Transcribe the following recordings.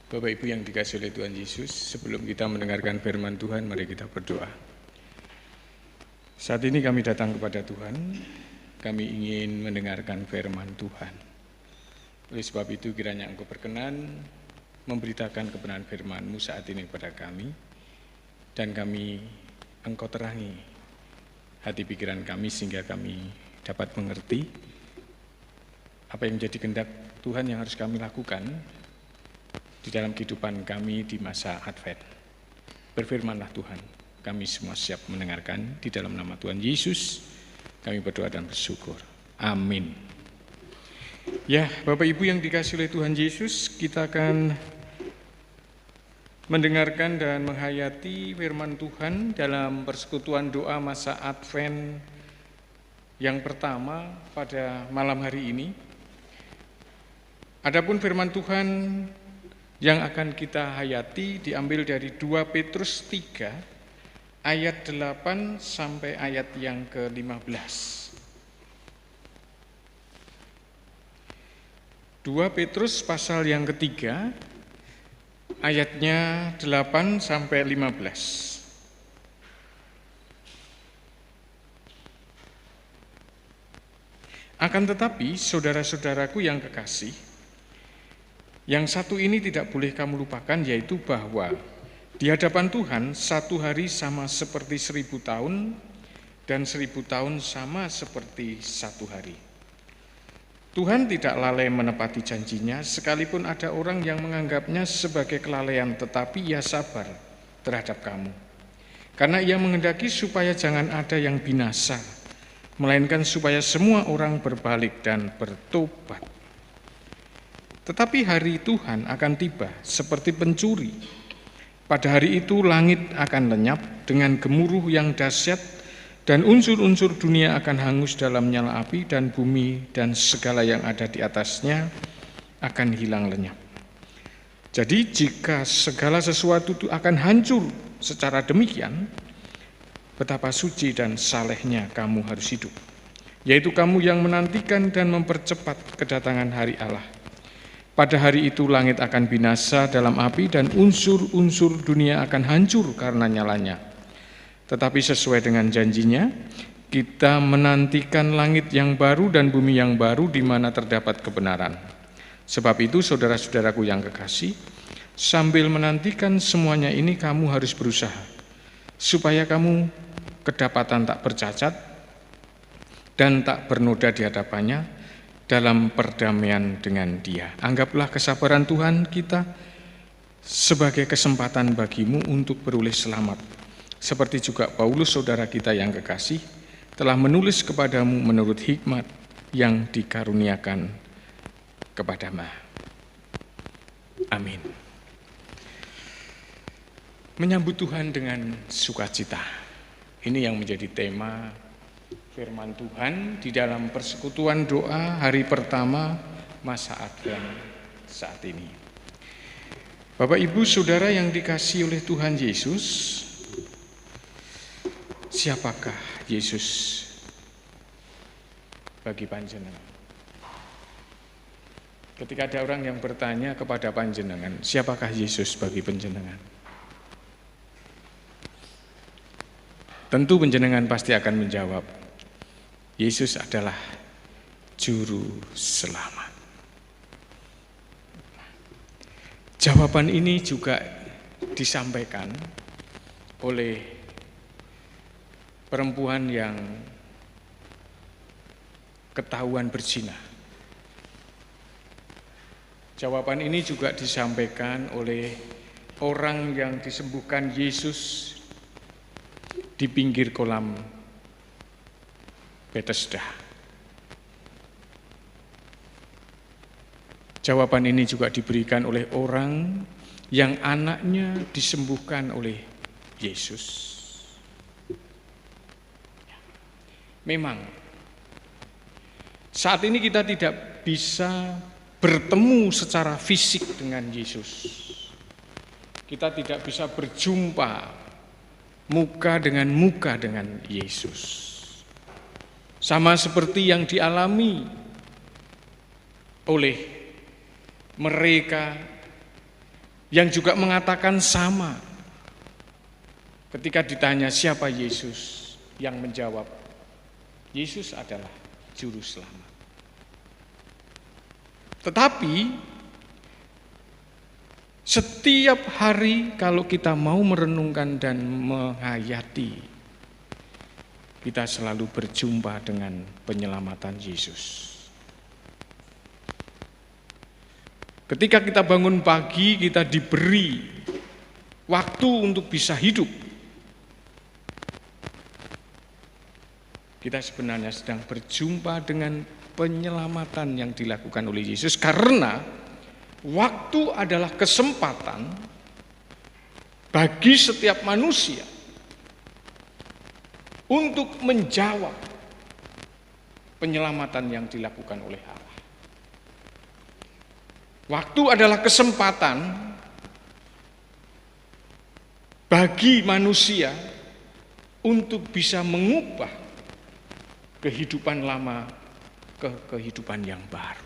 Bapak Ibu yang dikasihi oleh Tuhan Yesus, sebelum kita mendengarkan firman Tuhan, mari kita berdoa. Saat ini kami datang kepada Tuhan, kami ingin mendengarkan firman Tuhan. Oleh sebab itu kiranya Engkau berkenan memberitakan kebenaran firman-Mu saat ini kepada kami, dan Engkau terangi hati pikiran kami sehingga kami dapat mengerti apa yang menjadi kehendak Tuhan yang harus kami lakukan di dalam kehidupan kami di masa Advent. Berfirmanlah Tuhan, kami semua siap mendengarkan. Di dalam nama Tuhan Yesus kami berdoa dan bersyukur. Amin. Ya, Bapak Ibu yang dikasihi oleh Tuhan Yesus, kita akan mendengarkan dan menghayati firman Tuhan dalam persekutuan doa masa Advent yang pertama pada malam hari ini. Adapun firman Tuhan yang akan kita hayati diambil dari 2 Petrus 3 ayat 8 sampai ayat yang ke-15. 2 Petrus pasal yang ketiga ayatnya 8 sampai 15. Akan tetapi saudara-saudaraku yang kekasih, yang satu ini tidak boleh kamu lupakan, yaitu bahwa di hadapan Tuhan satu hari sama seperti 1000 tahun, dan 1000 tahun sama seperti satu hari. Tuhan tidak lalai menepati janjinya, sekalipun ada orang yang menganggapnya sebagai kelalaian, tetapi Ia sabar terhadap kamu. Karena Ia menghendaki supaya jangan ada yang binasa, melainkan supaya semua orang berbalik dan bertobat. Tetapi hari Tuhan akan tiba seperti pencuri. Pada hari itu langit akan lenyap dengan gemuruh yang dahsyat, dan unsur-unsur dunia akan hangus dalam nyala api, dan bumi dan segala yang ada di atasnya akan hilang lenyap. Jadi jika segala sesuatu itu akan hancur secara demikian, betapa suci dan salehnya kamu harus hidup, yaitu kamu yang menantikan dan mempercepat kedatangan hari Allah. Pada hari itu langit akan binasa dalam api, dan unsur-unsur dunia akan hancur karena nyalanya. Tetapi sesuai dengan janjinya, kita menantikan langit yang baru dan bumi yang baru di mana terdapat kebenaran. Sebab itu saudara-saudaraku yang kekasih, sambil menantikan semuanya ini kamu harus berusaha, supaya kamu kedapatan tak bercacat dan tak bernoda di hadapannya dalam perdamaian dengan Dia. Anggaplah kesabaran Tuhan kita sebagai kesempatan bagimu untuk beroleh selamat, seperti juga Paulus saudara kita yang kekasih telah menulis kepadamu menurut hikmat yang dikaruniakan kepadamu. Amin. Menyambut Tuhan dengan sukacita, ini yang menjadi tema firman Tuhan di dalam persekutuan doa hari pertama masa Advent saat ini. Bapak Ibu Saudara yang dikasihi oleh Tuhan Yesus, siapakah Yesus bagi panjenengan? Ketika ada orang yang bertanya kepada panjenengan, siapakah Yesus bagi panjenengan? Tentu panjenengan pasti akan menjawab, Yesus adalah juru selamat. Jawaban ini juga disampaikan oleh perempuan yang ketahuan berzina. Jawaban ini juga disampaikan oleh orang yang disembuhkan Yesus di pinggir kolam Bethesda. Jawaban ini juga diberikan oleh orang yang anaknya disembuhkan oleh Yesus. Memang saat ini kita tidak bisa bertemu secara fisik dengan Yesus. Kita tidak bisa berjumpa muka dengan Yesus. Sama seperti yang dialami oleh mereka yang juga mengatakan sama. Ketika ditanya siapa Yesus, yang menjawab, Yesus adalah juru selamat. Tetapi setiap hari kalau kita mau merenungkan dan menghayati, kita selalu berjumpa dengan penyelamatan Yesus. Ketika kita bangun pagi, kita diberi waktu untuk bisa hidup. Kita sebenarnya sedang berjumpa dengan penyelamatan yang dilakukan oleh Yesus, karena waktu adalah kesempatan bagi setiap manusia untuk menjawab penyelamatan yang dilakukan oleh Allah. Waktu adalah kesempatan bagi manusia untuk bisa mengubah kehidupan lama ke kehidupan yang baru.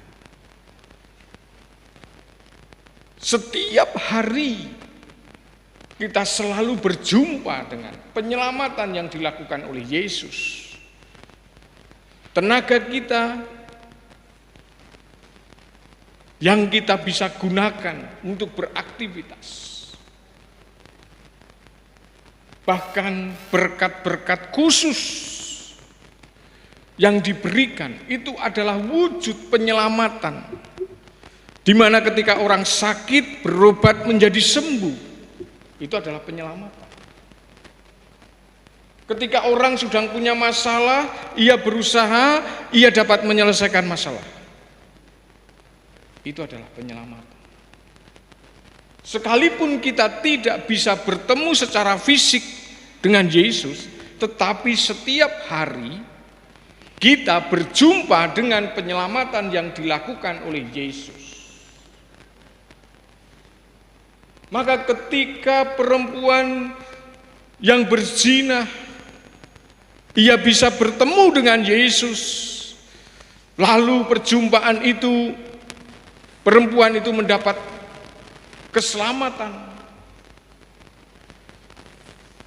Setiap hari kita selalu berjumpa dengan penyelamatan yang dilakukan oleh Yesus. Tenaga kita yang kita bisa gunakan untuk beraktivitas. Bahkan berkat-berkat khusus yang diberikan itu adalah wujud penyelamatan. Di mana ketika orang sakit berobat menjadi sembuh, itu adalah penyelamatan. Ketika orang sedang punya masalah, ia berusaha, ia dapat menyelesaikan masalah. Itu adalah penyelamatan. Sekalipun kita tidak bisa bertemu secara fisik dengan Yesus, tetapi setiap hari kita berjumpa dengan penyelamatan yang dilakukan oleh Yesus. Maka ketika perempuan yang berzina, ia bisa bertemu dengan Yesus, lalu perjumpaan itu, perempuan itu mendapat keselamatan.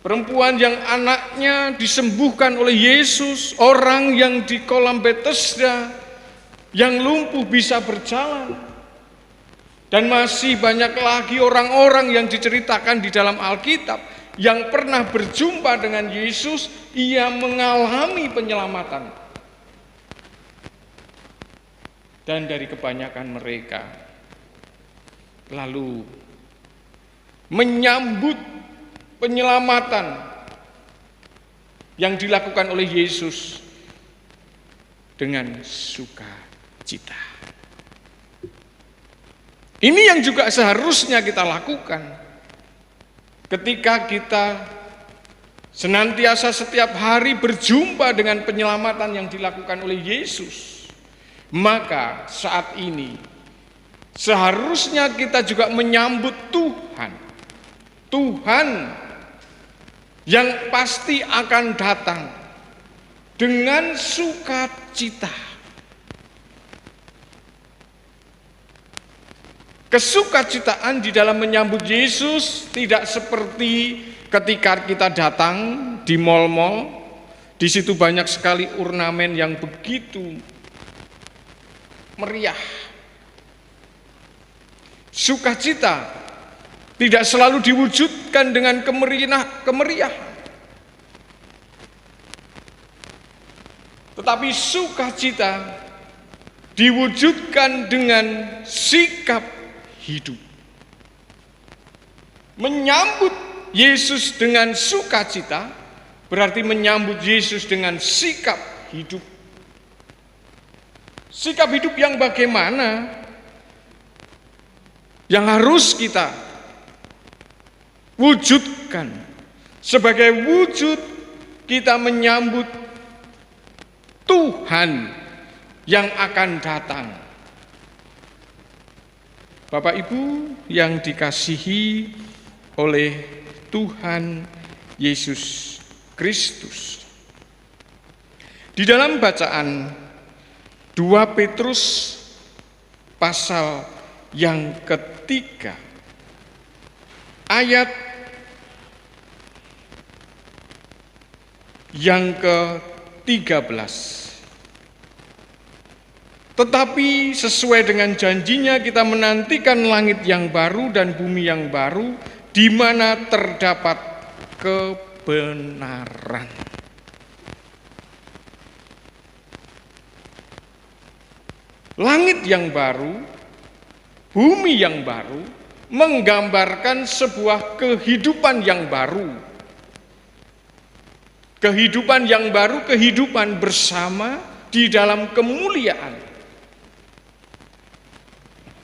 Perempuan yang anaknya disembuhkan oleh Yesus, orang yang di kolam Bethesda, yang lumpuh bisa berjalan, dan masih banyak lagi orang-orang yang diceritakan di dalam Alkitab yang pernah berjumpa dengan Yesus, ia mengalami penyelamatan. Dan dari kebanyakan mereka lalu menyambut penyelamatan yang dilakukan oleh Yesus dengan sukacita. Ini yang juga seharusnya kita lakukan ketika kita senantiasa setiap hari berjumpa dengan penyelamatan yang dilakukan oleh Yesus. Maka saat ini seharusnya kita juga menyambut Tuhan. Tuhan yang pasti akan datang dengan sukacita. Kesukacitaan di dalam menyambut Yesus tidak seperti ketika kita datang di mal-mal, di situ banyak sekali ornamen yang begitu meriah. Sukacita tidak selalu diwujudkan dengan kemeriahan. Tetapi sukacita diwujudkan dengan sikap hidup. Menyambut Yesus dengan sukacita berarti menyambut Yesus dengan sikap hidup. Sikap hidup yang bagaimana? Yang harus kita wujudkan sebagai wujud kita menyambut Tuhan yang akan datang. Bapak Ibu yang dikasihi oleh Tuhan Yesus Kristus. Di dalam bacaan 2 Petrus pasal yang ketiga, ayat yang ke-13. Tetapi sesuai dengan janjinya kita menantikan langit yang baru dan bumi yang baru di mana terdapat kebenaran. Langit yang baru, bumi yang baru menggambarkan sebuah kehidupan yang baru. Kehidupan yang baru, kehidupan bersama di dalam kemuliaan.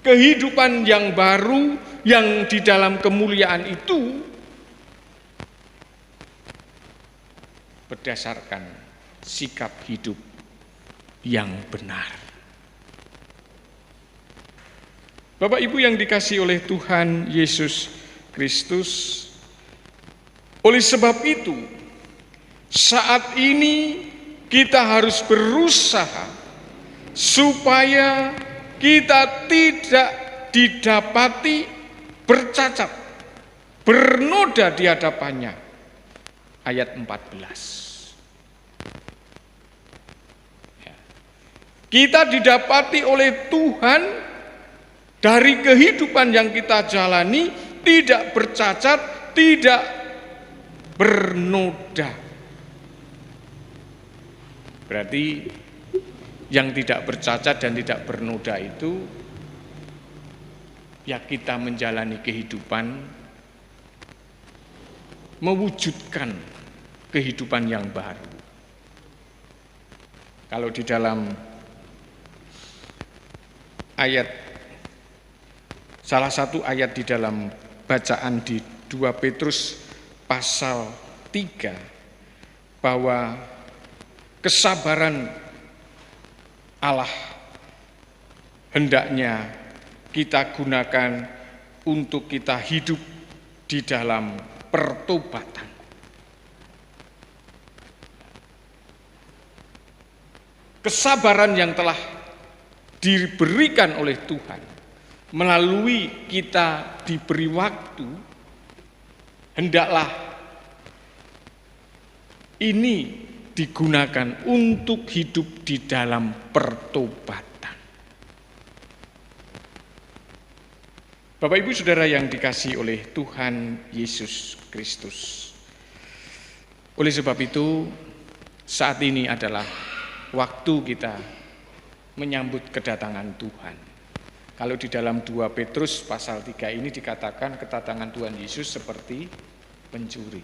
Kehidupan yang baru yang di dalam kemuliaan itu berdasarkan sikap hidup yang benar. Bapak Ibu yang dikasihi oleh Tuhan Yesus Kristus, oleh sebab itu saat ini kita harus berusaha supaya kita tidak didapati bercacat, bernoda di hadapannya. Ayat 14. Kita didapati oleh Tuhan dari kehidupan yang kita jalani tidak bercacat, tidak bernoda. Berarti yang tidak bercacat dan tidak bernoda itu ya kita menjalani kehidupan, mewujudkan kehidupan yang baru. Kalau di dalam ayat, salah satu ayat di dalam bacaan di 2 Petrus pasal 3, bahwa kesabaran Allah hendaknya kita gunakan untuk kita hidup di dalam pertobatan. Kesabaran yang telah diberikan oleh Tuhan melalui kita diberi waktu, hendaklah ini digunakan untuk hidup di dalam pertobatan. Bapak Ibu Saudara yang dikasihi oleh Tuhan Yesus Kristus. Oleh sebab itu, saat ini adalah waktu kita menyambut kedatangan Tuhan. Kalau di dalam 2 Petrus pasal 3 ini dikatakan kedatangan Tuhan Yesus seperti pencuri.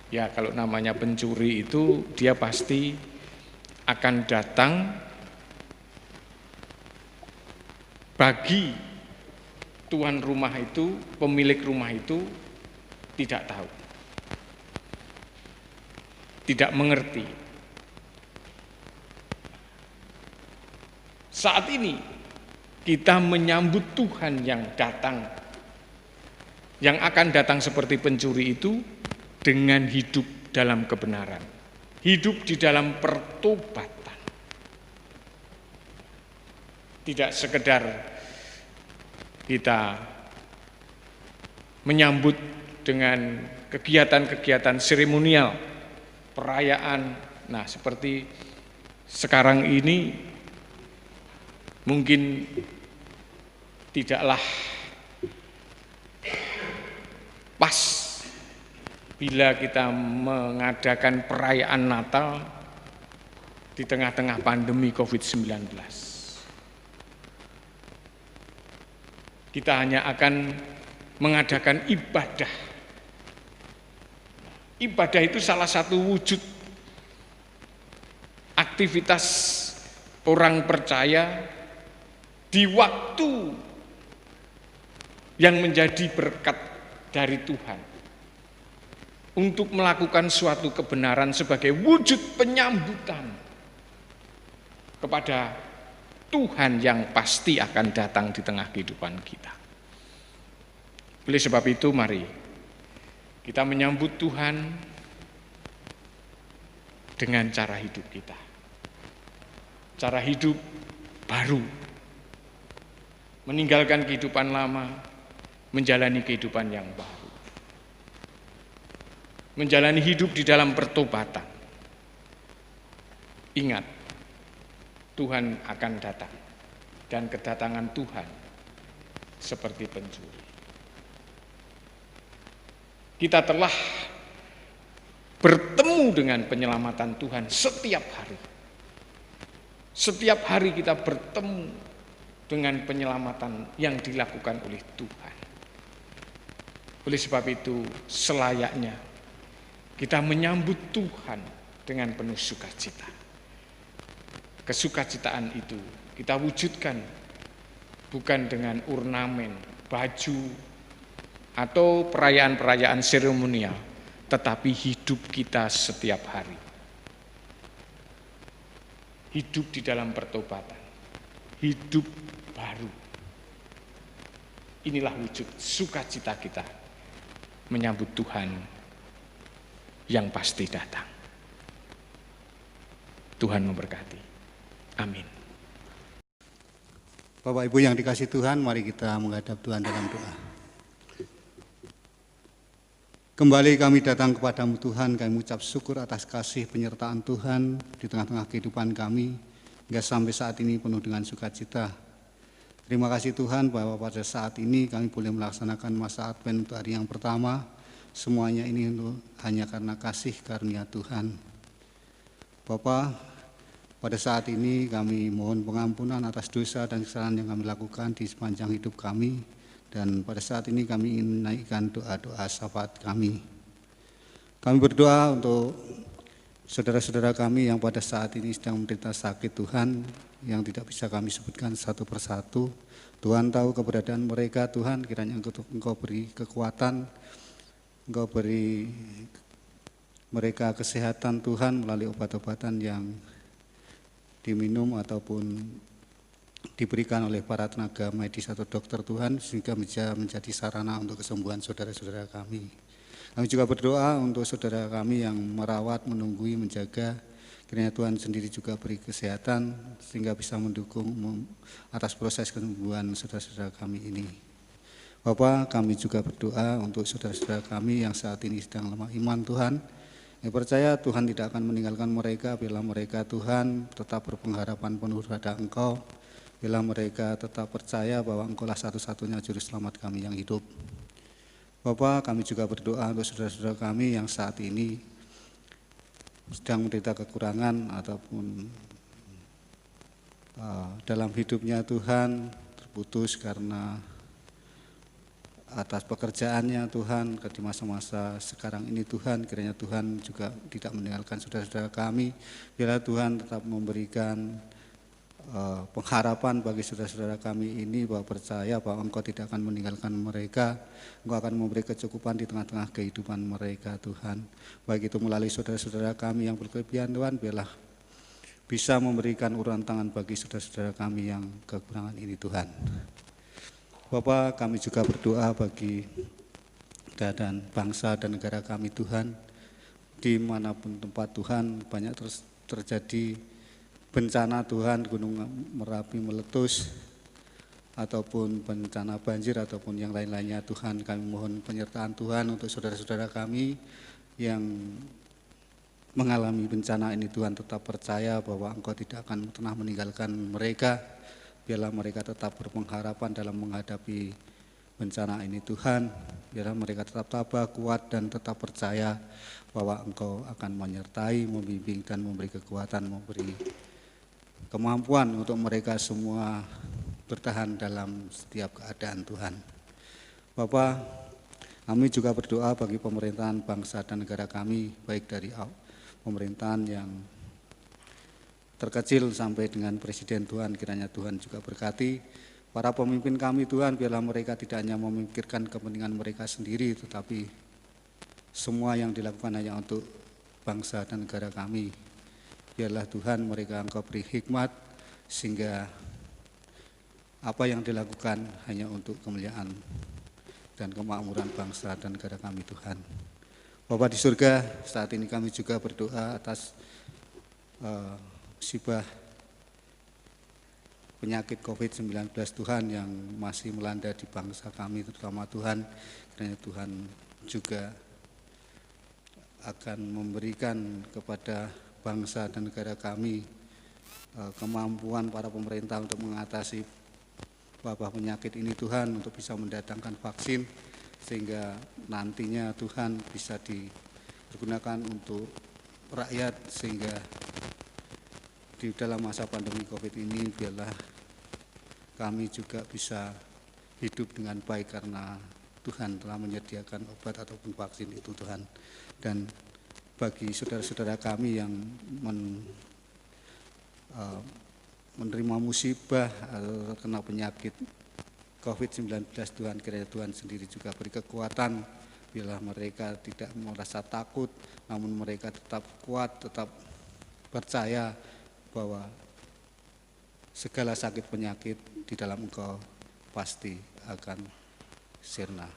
Ya, kalau namanya pencuri itu dia pasti akan datang bagi tuan rumah itu, pemilik rumah itu tidak tahu, tidak mengerti. Saat ini kita menyambut Tuhan yang datang, yang akan datang seperti pencuri itu dengan hidup dalam kebenaran, hidup di dalam pertobatan. Tidak sekedar kita menyambut dengan kegiatan-kegiatan seremonial, perayaan. Nah, seperti sekarang ini mungkin tidaklah pas bila kita mengadakan perayaan Natal di tengah-tengah pandemi COVID-19. Kita hanya akan mengadakan ibadah. Ibadah itu salah satu wujud aktivitas orang percaya di waktu yang menjadi berkat dari Tuhan untuk melakukan suatu kebenaran sebagai wujud penyambutan kepada Tuhan yang pasti akan datang di tengah kehidupan kita. Oleh sebab itu, mari kita menyambut Tuhan dengan cara hidup kita. Cara hidup baru, meninggalkan kehidupan lama, menjalani kehidupan yang baru, menjalani hidup di dalam pertobatan. Ingat, Tuhan akan datang, dan kedatangan Tuhan seperti pencuri. Kita telah bertemu dengan penyelamatan Tuhan setiap hari. Setiap hari kita bertemu dengan penyelamatan yang dilakukan oleh Tuhan. Oleh sebab itu, selayaknya kita menyambut Tuhan dengan penuh sukacita. Kesukacitaan itu kita wujudkan bukan dengan ornamen, baju, atau perayaan-perayaan seremonial, tetapi hidup kita setiap hari. Hidup di dalam pertobatan, hidup baru. Inilah wujud sukacita kita menyambut Tuhan yang pasti datang. Tuhan memberkati. Amin. Bapak Ibu yang dikasihi Tuhan, mari kita menghadap Tuhan dalam doa. Kembali kami datang kepadamu Tuhan, kami mengucap syukur atas kasih penyertaan Tuhan di tengah-tengah kehidupan kami, hingga sampai saat ini penuh dengan sukacita. Terima kasih Tuhan bahwa pada saat ini kami boleh melaksanakan masa Advent untuk hari yang pertama. Semuanya ini hanya karena kasih karunia Tuhan. Bapak, pada saat ini kami mohon pengampunan atas dosa dan kesalahan yang kami lakukan di sepanjang hidup kami. Dan pada saat ini kami ingin menaikkan doa-doa syafaat kami. Kami berdoa untuk saudara-saudara kami yang pada saat ini sedang menderita sakit Tuhan, yang tidak bisa kami sebutkan satu persatu. Tuhan tahu keberadaan mereka, Tuhan, kiranya Engkau beri kekuatan, Engkau beri mereka kesehatan Tuhan melalui obat-obatan yang diminum ataupun diberikan oleh para tenaga medis atau dokter Tuhan, sehingga bisa menjadi sarana untuk kesembuhan saudara-saudara kami. Kami juga berdoa untuk saudara kami yang merawat, menunggui, menjaga, kiranya Tuhan sendiri juga beri kesehatan sehingga bisa mendukung atas proses kesembuhan saudara-saudara kami ini. Bapak, kami juga berdoa untuk saudara-saudara kami yang saat ini sedang lemah iman Tuhan, yang percaya Tuhan tidak akan meninggalkan mereka bila mereka Tuhan tetap berpengharapan penuh pada Engkau, bila mereka tetap percaya bahwa Engkaulah satu-satunya juru selamat kami yang hidup. Bapak, kami juga berdoa untuk saudara-saudara kami yang saat ini sedang menderita kekurangan ataupun dalam hidupnya Tuhan terputus karena atas pekerjaannya Tuhan di masa-masa sekarang ini Tuhan, kiranya Tuhan juga tidak meninggalkan saudara-saudara kami, bila Tuhan tetap memberikan pengharapan bagi saudara-saudara kami ini, bahwa percaya bahwa Engkau tidak akan meninggalkan mereka, Engkau akan memberi kecukupan di tengah-tengah kehidupan mereka Tuhan, baik itu melalui saudara-saudara kami yang berkelebihan Tuhan, biarlah bisa memberikan uluran tangan bagi saudara-saudara kami yang kekurangan ini Tuhan. Bapak, kami juga berdoa bagi keadaan bangsa dan negara kami Tuhan, dimanapun tempat Tuhan banyak terjadi bencana Tuhan, gunung Merapi meletus, ataupun bencana banjir, ataupun yang lain-lainnya Tuhan. Kami mohon penyertaan Tuhan untuk saudara-saudara kami yang mengalami bencana ini Tuhan, tetap percaya bahwa Engkau tidak akan pernah meninggalkan mereka. Biarlah mereka tetap berpengharapan dalam menghadapi bencana ini Tuhan. Biarlah mereka tetap tabah, kuat, dan tetap percaya bahwa Engkau akan menyertai, membimbing, dan memberi kekuatan, memberi kemampuan untuk mereka semua bertahan dalam setiap keadaan Tuhan. Bapak, kami juga berdoa bagi pemerintahan bangsa dan negara kami, baik dari pemerintahan yang terkecil sampai dengan presiden Tuhan, kiranya Tuhan juga berkati para pemimpin kami Tuhan, biarlah mereka tidak hanya memikirkan kepentingan mereka sendiri, tetapi semua yang dilakukan hanya untuk bangsa dan negara kami. Biarlah Tuhan mereka Engkau beri hikmat, sehingga apa yang dilakukan hanya untuk kemuliaan dan kemakmuran bangsa dan negara kami Tuhan. Bapa di surga, saat ini kami juga berdoa atas musibah penyakit COVID-19 Tuhan yang masih melanda di bangsa kami terutama Tuhan, kiranya Tuhan juga akan memberikan kepada bangsa dan negara kami kemampuan para pemerintah untuk mengatasi wabah penyakit ini Tuhan, untuk bisa mendatangkan vaksin sehingga nantinya Tuhan bisa digunakan untuk rakyat, sehingga di dalam masa pandemi COVID ini biarlah kami juga bisa hidup dengan baik karena Tuhan telah menyediakan obat ataupun vaksin itu Tuhan. Dan bagi saudara-saudara kami yang menerima musibah atau kena penyakit COVID-19 Tuhan, kiranya Tuhan sendiri juga beri kekuatan, biarlah mereka tidak merasa takut, namun mereka tetap kuat, tetap percaya bahwa segala sakit penyakit di dalam Engkau pasti akan sirna.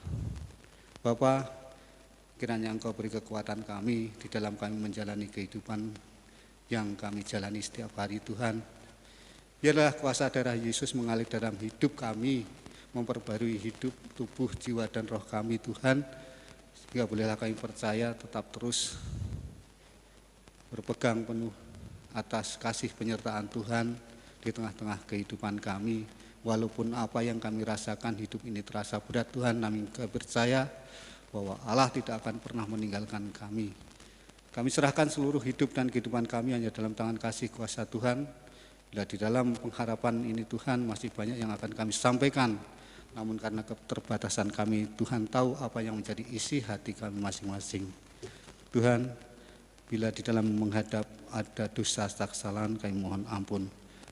Bapa, kiranya Engkau beri kekuatan kami di dalam kami menjalani kehidupan yang kami jalani setiap hari Tuhan. Biarlah kuasa darah Yesus mengalir dalam hidup kami, memperbarui hidup, tubuh, jiwa, dan roh kami Tuhan, sehingga bolehlah kami percaya tetap terus berpegang penuh atas kasih penyertaan Tuhan di tengah-tengah kehidupan kami. Walaupun apa yang kami rasakan hidup ini terasa berat Tuhan, namun kami percaya bahwa Allah tidak akan pernah meninggalkan kami. Kami serahkan seluruh hidup dan kehidupan kami hanya dalam tangan kasih kuasa Tuhan. Bila di dalam pengharapan ini Tuhan masih banyak yang akan kami sampaikan, namun karena keterbatasan kami, Tuhan tahu apa yang menjadi isi hati kami masing-masing. Tuhan, bila di dalam menghadap ada dosa atau kesalahan, kami mohon ampun.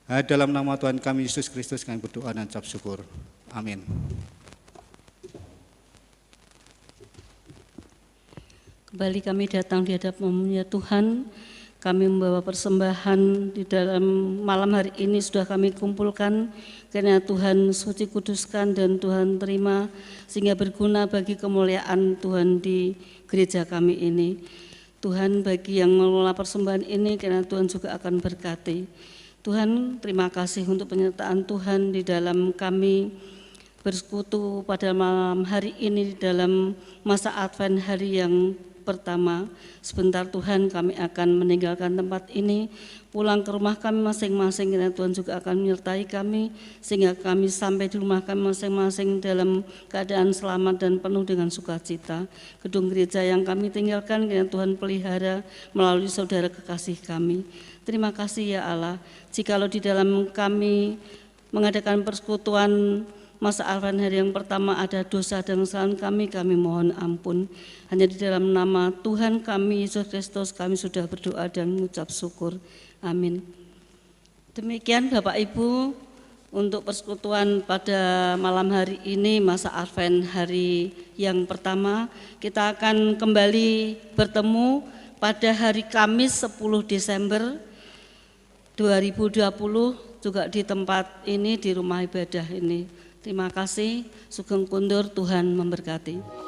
Dalam nama Tuhan kami Yesus Kristus kami berdoa dan ucap syukur. Amin. Kembali kami datang di hadapan-Mu ya Tuhan. Kami membawa persembahan di dalam malam hari ini sudah kami kumpulkan, karena Tuhan suci kuduskan dan Tuhan terima sehingga berguna bagi kemuliaan Tuhan di gereja kami ini. Tuhan, bagi yang mengelola persembahan ini, karena Tuhan juga akan berkati. Tuhan, terima kasih untuk penyertaan Tuhan di dalam kami bersekutu pada malam hari ini di dalam masa Advent hari yang pertama. Sebentar Tuhan kami akan meninggalkan tempat ini, pulang ke rumah kami masing-masing, karena Tuhan juga akan menyertai kami sehingga kami sampai di rumah kami masing-masing dalam keadaan selamat dan penuh dengan sukacita. Gedung gereja yang kami tinggalkan, karena Tuhan pelihara melalui saudara kekasih kami. Terima kasih ya Allah, jikalau di dalam kami mengadakan persekutuan masa Advent hari yang pertama ada dosa dan kesalahan kami mohon ampun. Hanya di dalam nama Tuhan kami Yesus Kristus kami sudah berdoa dan mengucap syukur. Amin. Demikian Bapak Ibu untuk persekutuan pada malam hari ini masa Advent hari yang pertama. Kita akan kembali bertemu pada hari Kamis 10 Desember 2020 juga di tempat ini, di rumah ibadah ini. Terima kasih, sugeng kundur, Tuhan memberkati.